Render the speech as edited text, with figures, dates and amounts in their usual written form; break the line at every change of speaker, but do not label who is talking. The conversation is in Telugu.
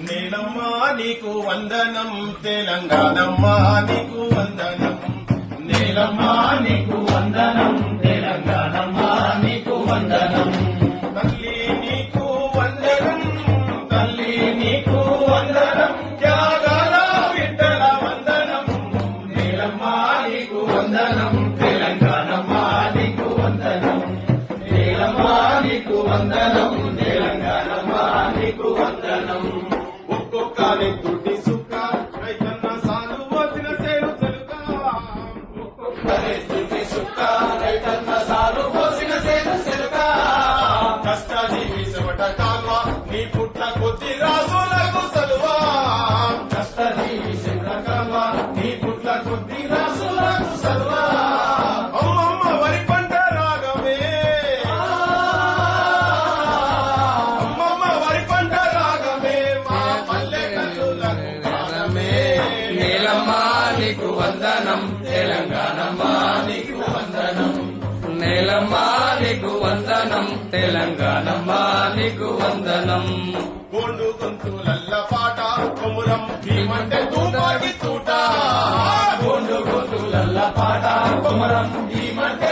నేలమ్మా నీకు వందనం, తెలంగాణమ్మా నీకు వందనం.
నేలమ్మా నీకు వందనం, తెలంగాణమ్మా నీకు వందనం.
తల్లి నీకు వందనం,
తల్లి నీకు వందనం,
త్యాగాల బిడ్డల వందనం.
నేలమ్మా నీకు వందనం, తెలంగాణమ్మా నీకు వందనం. నేలమ్మా నీకు వందనం, తెలంగాణమ్మా నీకు వందనం.
ఒక్కొక్కరి తుటి సుక్క రైతన్న సాలు వచ్చిన సేను సెలుక.
ఒక్కొక్కరి తుటి సుక్క రైతన్న సాలు పోసిన సేను సెలుక.
కష్టజీవి చెమట కాల్వ నీ పుట్ల కొద్ది రాసులకు సలువా.
కష్టజీవి శంకరకాల్వ నీ పుట్ల కొద్ది రాసులకు సల్వా.
అమ్మమ్మ వరి పంట రాగమే, అమ్మమ్మ వరి పంట రాగమే, మా పల్లె కల్లులకు గానమే.
నేలమ్మా నీకు వందనం, తెలంగాణమ్మా నీకు వందనం. నేలమ్మా నీకు వందనం, తెలంగాణమ్మా నీకు వందనం.
గోండు గొంతులల్ల పాట కొమురం భీమంటే తూపాకి తూట.
గోండు గోతులల్ల పాట కొమరం భీమంటే